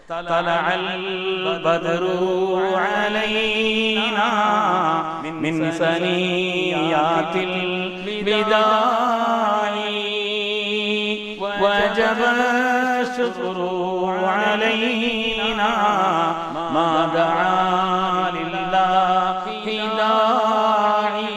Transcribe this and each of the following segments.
طلع البدر علينا من ثنيات الوداع وجب الشكر علينا ما دعا لله داعي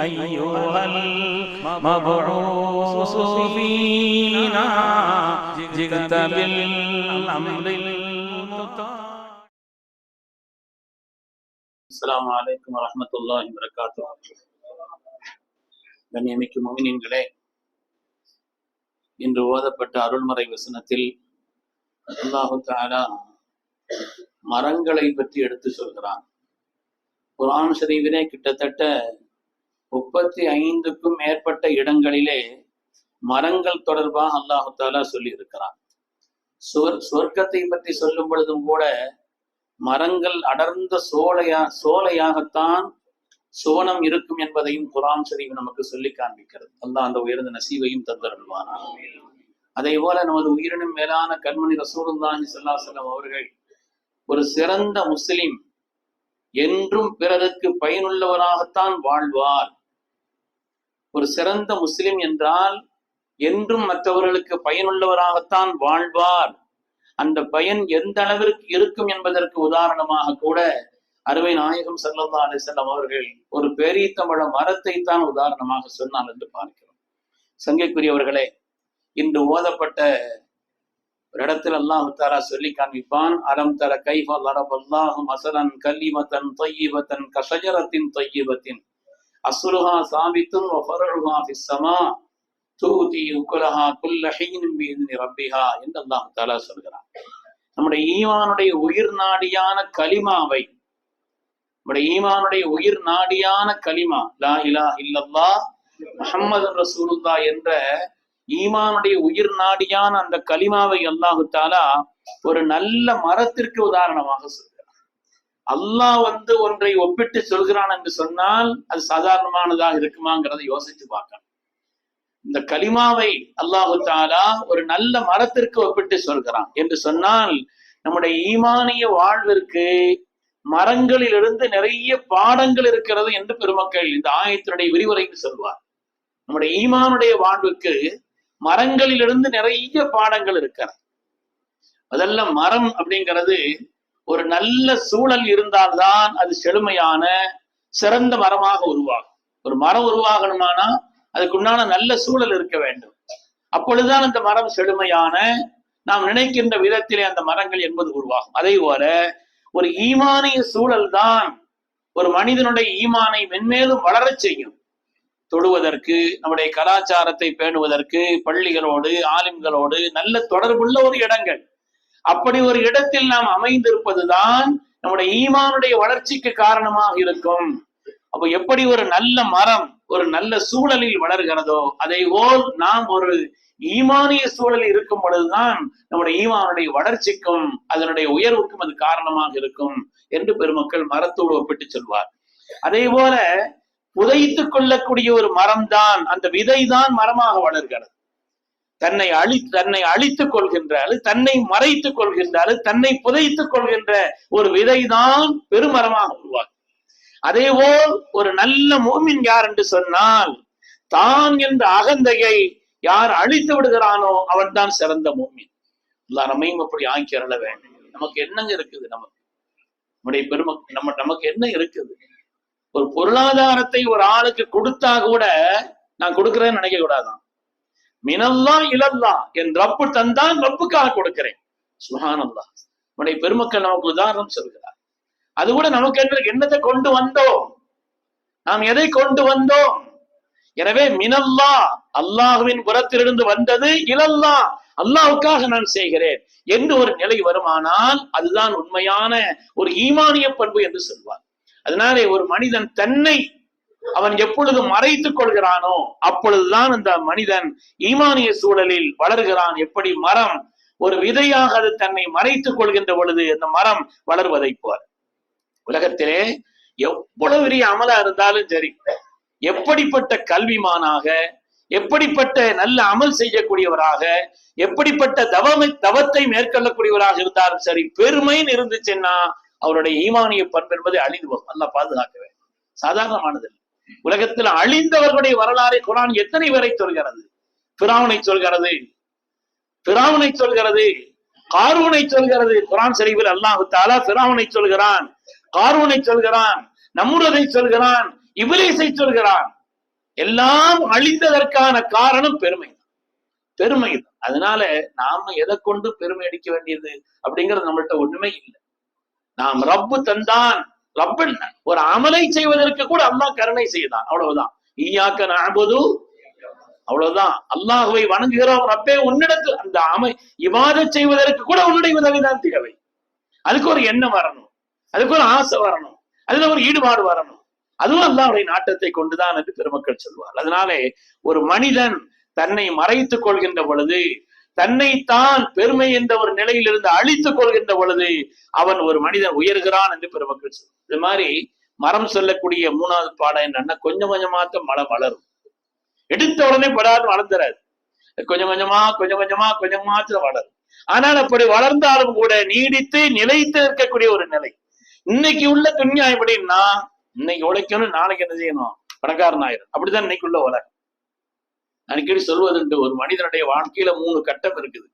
أيها المبعوث فينا جئت بالأمر المطاع. அஸ்ஸலாமு அலைக்கும் வரஹ்மத்துல்லாஹி வபரகாத்துஹு. கண்ணியமிக்க முஃமினீன்களே, இன்று ஓதப்பட்ட அருள்மறை வசனத்தில் அல்லாஹு தஆலா மரங்களை பற்றி எடுத்து சொல்கிறான். குர்ஆன் ஷரீஃபிலே கிட்டத்தட்ட 35க்கும் மேற்பட்ட இடங்களிலே மரங்கள் தொடர்பாக அல்லாஹு தஆலா சொல்லி இருக்கிறான். சொர்க்கத்தை பற்றி சொல்லும் பொழுதும் கூட மரங்கள் அடர்ந்த சோலையாகத்தான் சுவனம் இருக்கும் என்பதையும் குர்ஆன் ஷரீஃப் நமக்கு சொல்லி காண்பிக்கிறது. அல்லாஹ் அந்த உயர்ந்த நசீவையும் தந்தருள்வானா. அதே போல நமது உயிரினும் மேலான கண்மணி ரசூலுல்லாஹி ஸல்லல்லாஹு அலைஹி வஸல்லம் அவர்கள் ஒரு சிறந்த முஸ்லிம் என்றும் பிறருக்கு பயனுள்ளவராகத்தான் வாழ்வார். ஒரு சிறந்த முஸ்லிம் என்றால் என்றும் மற்றவர்களுக்கு பயனுள்ளவராகத்தான் வாழ்வார். அந்த பயன் எந்த அளவிற்கு இருக்கும் என்பதற்கு உதாரணமாக கூட அருமை நாயகம் ஸல்லல்லாஹு அலைஹி வஸல்லம் அவர்கள் ஒரு பேரீத்தம்பழ மரத்தை தான் உதாரணமாக சொன்னார் என்று பார்க்கிறோம். சங்கைக்குரியவர்களே, இன்று ஓதப்பட்ட ஒரு இடத்தில் அல்லாஹ் தஆலா சொல்லி காண்பிப்பான். அலம் தர கைஃப லரபல்லாஹு மஸலன் கலிமத்தன் தய்யிபத்தன் கஷஜரத்தின் தய்யிபத்தின் அஸ்லுஹா சாபித்துன் வ ஃபர்உஹா ஃபிஸ் ஸமா தூதி உக்குலஹா குல்ல ஹீனின் பிஇذن ரப்பிஹா என்று அல்லாஹ் தஆலா சொல்கிறான். நம்முடைய ஈமானுடைய உயிர் நாடியான கலிமாவை, நம்முடைய ஈமானுடைய உயிர் நாடியான கலிமா லா இலாஹ இல்லல்லாஹ் முஹம்மது ரசூலுல்லாஹ் என்ற ஈமானுடைய உயிர் நாடியான அந்த கலிமாவை அல்லாஹு தஆலா ஒரு நல்ல மரத்திற்கு உதாரணமாக சொல்கிறான். அல்லாஹ் ஒன்றை ஒப்பிட்டு சொல்கிறான் என்று சொன்னால் அது சாதாரணமானதாக இருக்குமாங்கிறதை யோசித்து பார்க்கணும். இந்த கலிமாவை அல்லாஹு தஆலா ஒரு நல்ல மரத்திற்கு ஒப்பிட்டு சொல்கிறான் என்று சொன்னால் நம்முடைய ஈமானிய வாழ்விற்கு மரங்களிலிருந்து நிறைய பாடங்கள் இருக்கிறது என்று பெருமக்கள் இந்த ஆயத்தினுடைய விரிவுரையில் சொல்வார். நம்முடைய ஈமானுடைய வாழ்வுக்கு மரங்களிலிருந்து நிறைய பாடங்கள் இருக்கிறது. அதெல்லாம் மரம் அப்படிங்கிறது ஒரு நல்ல சூழல் இருந்தால்தான் அது செழுமையான சிறந்த மரமாக உருவாகும். ஒரு மரம் உருவாகணுமானா அதுக்குண்டான நல்ல சூழல் இருக்க வேண்டும். அப்பொழுதுதான் அந்த மரம் செழுமையான நாம் நினைக்கின்ற விதத்திலே அந்த மரங்கள் என்பது உருவாகும். அதே போல ஒரு ஈமானிய சூழல் தான் ஒரு மனிதனுடைய ஈமானை மென்மேலும் வளரச் செய்யும். தொழுவதற்கு, நம்முடைய கலாச்சாரத்தை பேணுவதற்கு பள்ளிகளோடு ஆலிம்களோடு நல்ல தொடர்புள்ள ஒரு இடங்கள். அப்படி ஒரு இடத்தில் நாம் அமைந்திருப்பதுதான் நம்முடைய ஈமானுடைய வளர்ச்சிக்கு காரணமாக இருக்கும். அப்போ எப்படி ஒரு நல்ல மரம் ஒரு நல்ல சூழலில் வளர்கிறதோ அதே போல் நாம் ஒரு ஈமானிய சூழலில் இருக்கும் பொழுதுதான் நம்முடைய ஈமானுடைய வளர்ச்சிக்கும் அதனுடைய உயர்வுக்கும் அது காரணமாக இருக்கும் என்று பெருமக்கள் மரத்தோடு ஒப்பிட்டு சொல்வார். அதே போல புதைத்துக் கொள்ளக்கூடிய ஒரு மரம் தான், அந்த விதை தான் மரமாக வளர்கிறது. தன்னை அழித்துக் கொள்கின்ற அல்லது தன்னை மறைத்துக் கொள்கின்ற அல்லது தன்னை புதைத்துக் கொள்கின்ற ஒரு விதை தான் பெருமரமாக உருவாகும். அதேபோல் ஒரு நல்ல மூமின் யார் என்று சொன்னால் தான் என்ற அகந்தையை யார் அழித்து விடுகிறானோ அவன் தான் சிறந்த மூமின். எல்லாம் நம்மையும் அப்படி ஆக்கி அருள வேண்டும். நமக்கு என்னங்க இருக்குது? நமக்கு என்ன இருக்குது? ஒரு பொருளாதாரத்தை ஒரு ஆளுக்கு கொடுத்தா கூட நான் கொடுக்கிறேன்னு நினைக்க கூடாதான். மினல்லா இலல்லா, என் ரப்பு தந்தான், ரப்புக்காக கொடுக்கிறேன். சுப்ஹானல்லாஹ். நம்முடைய பெருமக்கள் நமக்கு உதாரணம் சொல்கிறார். அது கூட நமக்கு என்னத்தை கொண்டு வந்தோம், நாம் எதை கொண்டு வந்தோம். எனவே மினல்லா, அல்லாஹுவின் புறத்திலிருந்து வந்தது, இலல்லா, அல்லாஹ்வுக்காக நான் செய்கிறேன் என்று ஒரு நிலை வருமானால் அதுதான் உண்மையான ஒரு ஈமானிய பண்பு என்று சொல்வார். அதனாலே ஒரு மனிதன் தன்னை அவன் எப்பொழுது மறைத்துக் கொள்கிறானோ அப்பொழுதுதான் அந்த மனிதன் ஈமானிய சூழலில் வளர்கிறான். எப்படி மரம் ஒரு விதையாக அது தன்னை மறைத்துக் கொள்கின்ற பொழுது அந்த மரம் வளர்வதை போல உலகத்திலே எவ்வளவு பெரிய அமலா இருந்தாலும் சரி, எப்படிப்பட்ட கல்விமானாக எப்படிப்பட்ட நல்ல அமல் செய்யக்கூடியவராக, எப்படிப்பட்ட தவத்தை மேற்கொள்ளக்கூடியவராக இருந்தாலும் சரி, பெருமைன்னு இருந்துச்சுன்னா அவருடைய ஈமானிய பண்பு என்பதை அழிந்து போகும். அல்லாஹ் பாதுகாக்க வேண்டும். சாதாரணமானது. உலகத்தில் அழிந்தவர்களுடைய வரலாறை குர்ஆன் எத்தனை பேரை சொல்கிறது? ஃபிரௌனை சொல்கிறது, காரூனை சொல்கிறது. குர்ஆன் ஷரீஃபில் அல்லாஹ் தஆலா ஃபிரௌனை சொல்கிறான், காரூனை சொல்கிறான், நம்ரூதை சொல்கிறான், இப்லீஸை சொல்கிறான். எல்லாம் அழிந்ததற்கான காரணம் பெருமை தான். அதனால நாம எதை கொண்டு பெருமை அடிக்க வேண்டியது அப்படிங்கிறது நம்மள்ட்ட ஒண்ணுமே இல்லை. நாம் ரப்பு தந்தான், ரப்பன் ஒரு அமலை செய்வதற்கு கூட அல்லாஹ் கருணை செய்தான், அவ்வளவுதான். ஈயாக்க நஅபுது, அவ்வளவுதான். அல்லாஹ்வை வணங்குகிறோம் ரப்பே, உன்னிடத்தில் அந்த இபாதத் செய்வதற்கு கூட உன்னுடைய உதவிதான் தேவை. அதுக்கு ஒரு எண்ணம் வரணும், அதுக்கு ஒரு ஆசை வரணும், அதுல ஒரு ஈடுபாடு வரணும். அதுவும் அல்லாஹ்வுடைய நாட்டத்தை கொண்டுதான் என்று பெருமக்கள் சொல்வார். அதனாலே ஒரு மனிதன் தன்னை மறைத்துக் கொள்கின்ற பொழுது, தன்னைத்தான் பெருமை என்ற ஒரு நிலையிலிருந்து அழித்துக் கொள்கின்ற பொழுது அவன் ஒரு மனிதன் உயர்கிறான் என்று பெருமக்கள் சொல்வார். இது மாதிரி மரம் சொல்லக்கூடிய 3வது பாடம் என்னன்னா, கொஞ்சம் கொஞ்சமாத்தான் மரம் வளரும். எடுத்த உடனே படாது வளர்ந்துறாது. கொஞ்சம் கொஞ்சமா வளரும். ஆனால் அப்படி வளர்ந்தாலும் கூட நீடித்து நிலைத்து இருக்கக்கூடிய ஒரு நிலை. இன்னைக்கு உள்ள துன்யா எப்படின்னா, இன்னைக்கு உழைக்கணும், நாளைக்கு என்ன செய்யணும், பணக்காரன் ஆயிரும். அப்படிதான் இன்னைக்கு உள்ள உலகம். அடிக்கடி சொல்வதுண்டு, ஒரு மனிதனுடைய வாழ்க்கையில 3 கட்டம் இருக்குது.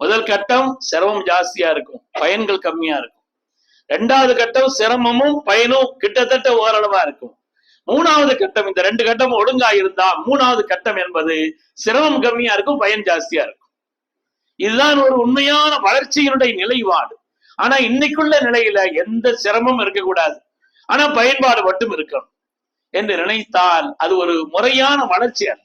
முதல் கட்டம் சிரமம் ஜாஸ்தியா இருக்கும், பயன்கள் கம்மியா இருக்கும். 2வது கட்டம் சிரமமும் பயனும் கிட்டத்தட்ட ஓரளவா இருக்கும். 3வது கட்டம், இந்த 2 கட்டம் ஒழுங்கா இருந்தா 3வது கட்டம் என்பது சிரமம் கம்மியா இருக்கும், பயன் ஜாஸ்தியா இருக்கும். இதுதான் ஒரு உண்மையான வளர்ச்சியினுடைய நிலைப்பாடு. ஆனா இன்னைக்குள்ள நிலையில எந்த சிரமமும் இருக்கக்கூடாது, ஆனா பயன்பாடு மட்டும் இருக்கணும் என்று நினைத்தால் அது ஒரு முறையான வளர்ச்சி அல்ல,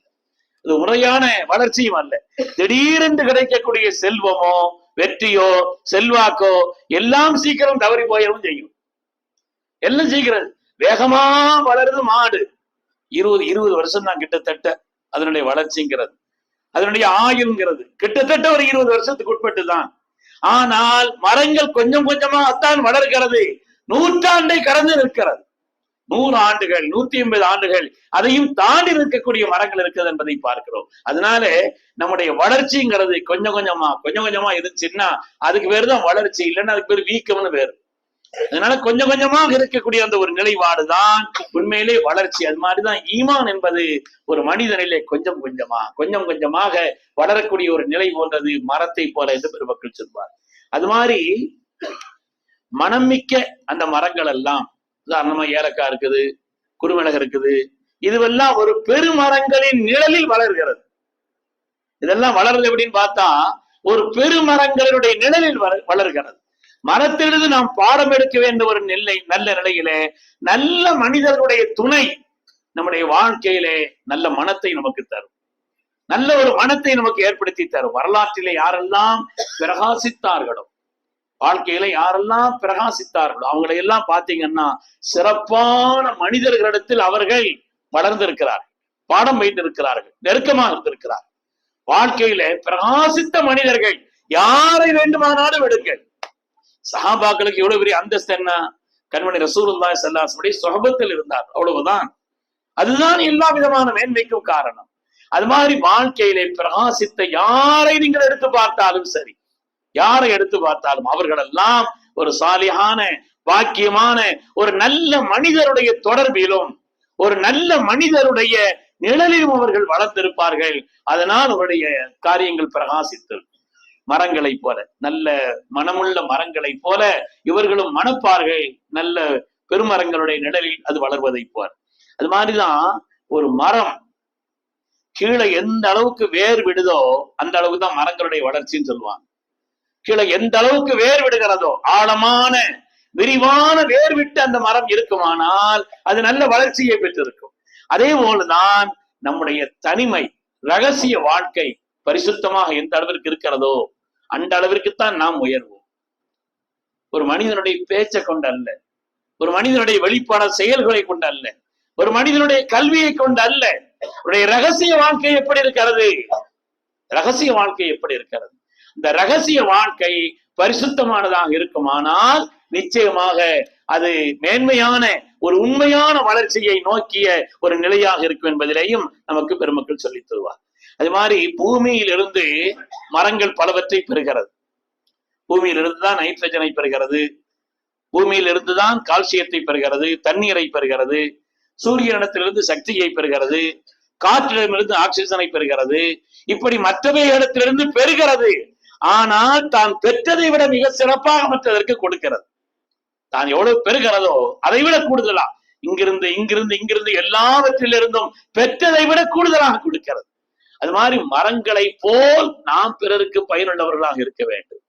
அது முறையான வளர்ச்சியும் அல்ல. திடீரென்று கிடைக்கக்கூடிய செல்வமோ வெற்றியோ செல்வாக்கோ எல்லாம் சீக்கிரம் தவறி போயவும் செய்யும். எல்லாம் சீக்கிரம் வேகமா வளருது மாடு. 20 வருஷம் தான் கிட்டத்தட்ட அதனுடைய வளர்ச்சிங்கிறது, அதனுடைய ஆயுள்ங்கிறது கிட்டத்தட்ட ஒரு 20 வருஷத்துக்கு உட்பட்டு தான். ஆனால் மரங்கள் கொஞ்சம் கொஞ்சமாகத்தான் வளர்கிறது, 100 ஆண்டை கடந்து நிற்கிறது. 100 ஆண்டுகள் 180 ஆண்டுகள் அதையும் தாண்டி இருக்கக்கூடிய மரங்கள் இருக்குது என்பதை பார்க்கிறோம். அதனால நம்முடைய வளர்ச்சிங்கிறது கொஞ்சம் கொஞ்சமா இருந்துச்சுன்னா அதுக்கு பேருதான் வளர்ச்சி, இல்லைன்னா அதுக்கு பேர் வீக்கம்னு பேரு. அதனால கொஞ்சம் கொஞ்சமாக இருக்கக்கூடிய அந்த ஒரு நிலைப்பாடுதான் உண்மையிலே வளர்ச்சி. அது மாதிரிதான் ஈமான் என்பது ஒரு மனிதனிலே கொஞ்சம் கொஞ்சமாக வளரக்கூடிய ஒரு நிலை போன்றது, மரத்தை போல என்று பெருமக்கள் சொல்வார். அது மாதிரி மனம் மிக்க அந்த மரங்கள் எல்லாம், உதாரணமா ஏலக்காய் இருக்குது, குறுமிளகு இருக்குது, இதுவெல்லாம் ஒரு பெருமரங்களின் நிழலில் வளர்கிறது. இதெல்லாம் வளருது எப்படின்னு பார்த்தா ஒரு பெருமரங்களினுடைய நிழலில் வளர்கிறது. மரத்திலிருந்து நாம் பாடம் எடுக்க வேண்டிய ஒரு நல்ல நிலையிலே நல்ல மனிதர்களுடைய துணை நம்முடைய வாழ்க்கையிலே நல்ல மனத்தை நமக்கு தரும், நல்ல ஒரு மனத்தை நமக்கு ஏற்படுத்தி தரும். வரலாற்றிலே யாரெல்லாம் பிரகாசித்தார்களோ, வாழ்க்கையில யாரெல்லாம் பிரகாசித்தார்களோ அவங்களை எல்லாம் பாத்தீங்கன்னா சிறப்பான மனிதர்களிடத்தில் அவர்கள் வளர்ந்திருக்கிறார்கள், பாடம் வைத்திருக்கிறார்கள், நெருக்கமாக இருந்திருக்கிறார். வாழ்க்கையில பிரகாசித்த மனிதர்கள் யாரை வேண்டுமானாலும் எடுங்கள். சஹாபாக்களுக்கு எவ்வளவு பெரிய அந்தஸ்து என்ன, கண்மணி ரசூலுல்லாஹி ஸல்லல்லாஹு அலைஹி வஸல்லம் சுஹபத்தில் இருந்தார், அவ்வளவுதான். அதுதான் எல்லா விதமான மேன்மைக்கும் காரணம். அது மாதிரி வாழ்க்கையிலே பிரகாசித்த யாரை நீங்கள் எடுத்து பார்த்தாலும் சரி, யாரை எடுத்து பார்த்தாலும் அவர்களெல்லாம் ஒரு சாலிஹான பாக்கியமான ஒரு நல்ல மனிதருடைய தொடர்பிலும் ஒரு நல்ல மனிதருடைய நிழலிலும் அவர்கள் வளர்ந்திருப்பார்கள். அதனால் அவருடைய காரியங்கள் பிரகாசித்திருக்கும். மரங்களை போல, நல்ல மனமுள்ள மரங்களை போல இவர்களும் மணப்பார்கள், நல்ல பெருமரங்களுடைய நிழலில் அது வளர்வதை போல. அது மாதிரிதான் ஒரு மரம் கீழே எந்த அளவுக்கு வேர் விடுதோ அந்த அளவுக்கு தான் மரங்களுடைய வளர்ச்சின்னு சொல்லுவாங்க. கீழே எந்த அளவுக்கு வேர் விடுகிறதோ, ஆழமான விரிவான வேர் விட்டு அந்த மரம் இருக்குமானால் அது நல்ல வளர்ச்சியை பெற்றிருக்கும். அதே போலதான் நம்முடைய தனிமை ரகசிய வாழ்க்கை பரிசுத்தமாக எந்த அளவிற்கு இருக்கிறதோ அந்த அளவிற்குத்தான் நாம் உயர்வோம். ஒரு மனிதனுடைய பேச்சை கொண்டு அல்ல, ஒரு மனிதனுடைய வெளிப்பாட செயல்களை கொண்டு அல்ல, ஒரு மனிதனுடைய கல்வியை கொண்டு அல்ல. அவருடைய ரகசிய வாழ்க்கை எப்படி இருக்கிறது, ரகசிய வாழ்க்கை எப்படி இருக்கிறது? இந்த ரகசிய வாழ்க்கை பரிசுத்தமானதாக இருக்குமானால் நிச்சயமாக அது மேன்மையான ஒரு உண்மையான வளர்ச்சியை நோக்கிய ஒரு நிலையாக இருக்கும் என்பதிலேயும் நமக்கு பெருமக்கள் சொல்லித் தருவார். அது மாதிரி பூமியிலிருந்து மரங்கள் பலவற்றை பெறுகிறது. பூமியிலிருந்து தான் நைட்ரஜனை பெறுகிறது, பூமியில் இருந்துதான் கால்சியத்தை பெறுகிறது, தண்ணீரை பெறுகிறது, சூரியனிடத்திலிருந்து சக்தியை பெறுகிறது, காற்றிடமிருந்து ஆக்சிஜனை பெறுகிறது, இப்படி மற்றவை இடத்திலிருந்து பெறுகிறது. ஆனால் தான் பெற்றதை விட மிக சிறப்பாக மற்றதற்கு கொடுக்கிறது. தான் எவ்வளவு பெறுகிறதோ அதை விட கூடுதலா இங்கிருந்து இங்கிருந்து இங்கிருந்து எல்லாவற்றிலிருந்தும் பெற்றதை விட கூடுதலாக கொடுக்கிறது. அது மாதிரி மரங்களை போல் நாம் பிறருக்கு பயனுள்ளவர்களாக இருக்க வேண்டும்.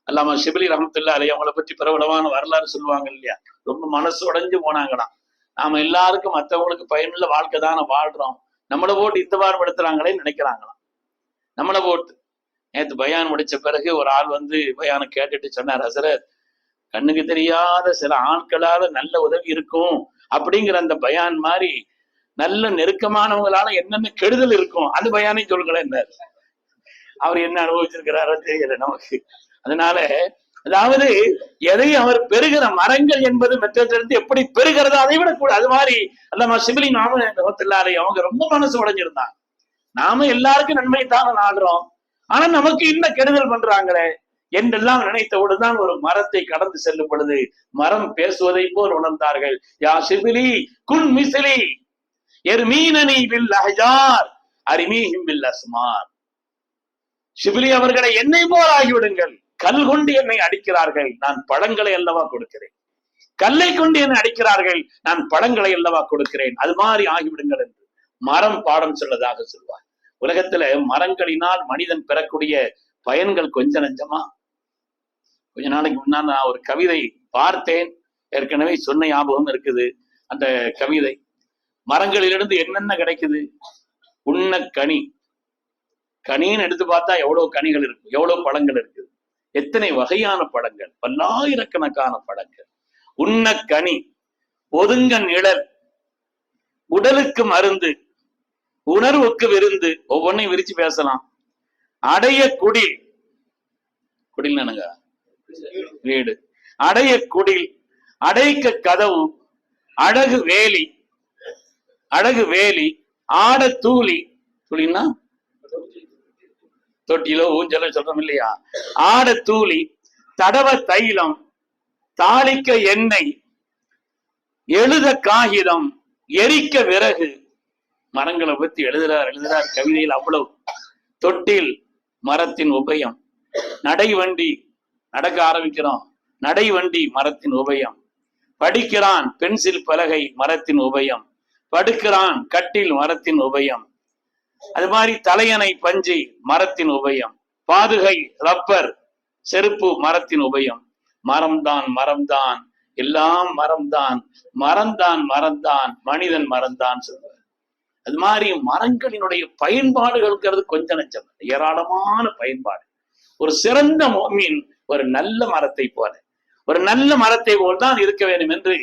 அல்லாமா ஷிபிலி ரஹ்மத்துல்லாஹி அலைஹி அவங்களை பற்றி பிரபலமான வரலாறு சொல்லுவாங்க இல்லையா, ரொம்ப மனசு உடைஞ்சு போனாங்களாம். நாம எல்லாருக்கும் மற்றவங்களுக்கு பயனுள்ள வாழ்க்கை தானே வாழ்றோம், நம்மளை போட்டு இந்த வாரம் படுத்துறாங்களே நினைக்கிறாங்களாம். நம்மளை போட்டு நேற்று பயான் முடிச்ச பிறகு ஒரு ஆள் வந்து பயானை கேட்டுட்டு சொன்னார், ஹசரத் கண்ணுக்கு தெரியாத சில ஆட்களால நல்ல உதவி இருக்கும் அப்படிங்கிற அந்த பயான் மாதிரி நல்ல நெருக்கமானவங்களால என்னென்ன கெடுதல் இருக்கும் அந்த பயானை சொல்லுங்களேன். அவர் என்ன அனுபவிச்சிருக்கிறாரோ தெரியல நமக்கு. அதனால அதாவது எதை அவர் பெறுகிற மரங்கள் என்பது மற்றத்திலிருந்து எப்படி பெறுகிறதோ அதை விட கூட. அது மாதிரி அல்லாமா ஷிபிலி ரஹ்மத்துல்லாஹி அவங்க ரொம்ப மனசு உடைஞ்சிருந்தாங்க. நாம எல்லாருக்கும் நன்மைத்தான நாடுறோம், ஆனா நமக்கு இன்னும் கெடுதல் பண்றாங்களே என்றெல்லாம் நினைத்தவுடன் ஒரு மரத்தை கடந்து செல்லும் பொழுது மரம் பேசுவதை போல் உணர்ந்தார்கள். யா ஷிபிலி குன் மிஸ்லி எர்மீனனி பில் அஹ்ஜார் அரிமீஹிம் பில் அஸ்மார். ஷிபிலி அவர்களை என்னை போல் ஆகிவிடுங்கள், கல் கொண்டு என்னை அடிக்கிறார்கள், நான் பழங்களை அல்லவா கொடுக்கிறேன், கல்லை கொண்டு என்னை அடிக்கிறார்கள், நான் பழங்களை அல்லவா கொடுக்கிறேன், அது மாதிரி ஆகிவிடுங்கள் என்று மரம் பாடம் சொல்லதாக சொல்வார். உலகத்துல மரங்களினால் மனிதன் பெறக்கூடிய பயன்கள் கொஞ்ச நஞ்சமா. கொஞ்ச நாளைக்கு முன்னால் நான் ஒரு கவிதை பார்த்தேன், ஏற்கனவே சொன்ன ஞாபகம் இருக்குது. அந்த கவிதை மரங்களிலிருந்து என்னென்ன கிடைக்குது, உண்ண கனி, கனின்னு எடுத்து பார்த்தா எவ்வளவு கனிகள் இருக்கு, எவ்வளவு பழங்கள் இருக்குது, எத்தனை வகையான பழங்கள், பல்லாயிரக்கணக்கான பழங்கள். உண்ண கனி, ஒதுங்க நிழல், உடலுக்கு மருந்து, உணர்வுக்கு விருந்து, ஒவ்வொன்றையும் விரிச்சு பேசலாம். அடைய குடில், குடில் என்னங்க வீடு, அடைய குடில், அடைக்க கதவு, அழகு வேலி, அழகு வேலி, ஆட தூளி, தூளின்னா தொட்டிலோ ஊஞ்சலோ சொல்றோம் இல்லையா, ஆட தூளி, தடவ தைலம், தாளிக்க எண்ணெய், எழுத காகிதம், எரிக்க விறகு. மரங்களை பத்தி எழுதுறார் கவிதையில் அவ்வளவு. தொட்டில் மரத்தின் உபயம், நடை வண்டி, நடக்க ஆரம்பிக்கிறோம், நடை வண்டி மரத்தின் உபயம், படிக்கிறான் பென்சில் பலகை மரத்தின் உபயம், படுக்கிறான் கட்டில் மரத்தின் உபயம், அது மாதிரி தலையணை பஞ்சு மரத்தின் உபயம், பாதுகை ரப்பர் செருப்பு மரத்தின் உபயம். மரம்தான் மரம்தான் எல்லாம் மரம்தான், மரம்தான் மரம்தான் மனிதன் மரம்தான் சொல்வார். அது மாதிரி மரங்களினுடைய பயன்பாடுகள்ங்கிறது கொஞ்சம் நஞ்சம், ஏராளமான பயன்பாடு. ஒரு சிறந்த மோமின் ஒரு நல்ல மரத்தை போல, ஒரு நல்ல மரத்தை போல் தான் இருக்க வேண்டும் என்று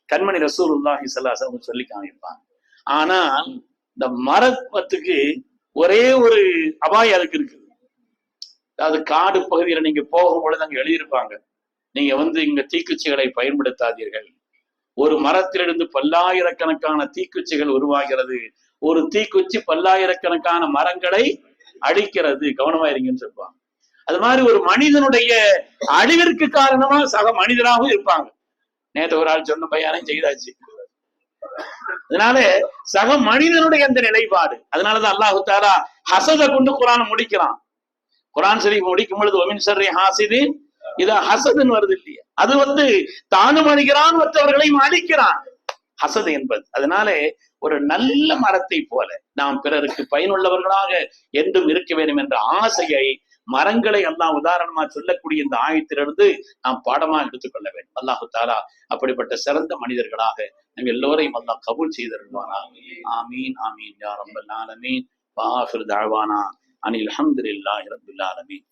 கண்மணி ரசூலுல்லாஹி ஸல்லல்லாஹு அலைஹி வஸல்லம் சொல்லி காமிப்பாங்க. ஆனால் இந்த மரத்துக்கு ஒரே ஒரு அபாயம் அதுக்கு இருக்குது. அதாவது காடு பகுதியில நீங்க போகும் பொழுது அங்க எழுதியிருப்பாங்க, நீங்க இங்க தீக்குச்சிகளை பயன்படுத்தாதீர்கள். ஒரு மரத்திலிருந்து பல்லாயிரக்கணக்கான தீக்குச்சிகள் உருவாகிறது, ஒரு தீக்குச்சி பல்லாயிரக்கணக்கான மரங்களை அழிக்கிறது, கவனமா இருங்கன்னு சொல்லுவாங்க. அது மாதிரி ஒரு மனிதனுடைய அழிவிற்கு காரணமா சக மனிதனாகவும் இருப்பாங்க. நேற்று ஒரு ஆள் சொன்ன பையனையும் செய்தாச்சு. அதனால சக மனிதனுடைய அந்த நிலைப்பாடு. அதனாலதான் அல்லாஹு தஆலா ஹசத கொண்டு குர்ஆனை முடிக்கிறான். குர்ஆன் ஷரீஃப் முடிக்கும் பொழுது ஒமின் ஷர்ரி ஹாசிதின் இதா ஹசதுன்னு வருது இல்லையா, அது தானும் அழிக்கிறான் மற்றவர்களையும் அழிக்கிறான், ஹசது என்பது. அதனால ஒரு நல்ல மரத்தை போல நாம் பிறருக்கு பயனுள்ளவர்களாக என்றும் இருக்க வேண்டும் என்ற ஆசையை மரங்களை அல்லாஹ் உதாரணமா சொல்லக்கூடிய இந்த ஆயத்திலிருந்து நாம் பாடமா எடுத்துக்கொள்ள வேண்டும். அல்லாஹு தஆலா அப்படிப்பட்ட சிறந்த மனிதர்களாக நம்ம எல்லோரையும் அல்லாஹ் கபூல் செய்திருவானா. ஆமீன் ஆமீன் யா ரப்பல் ஆலமீன். வ ஆகிரு தஅவானா அனில் ஹம்துலில்லாஹி ரப்பில் ஆலமீன்.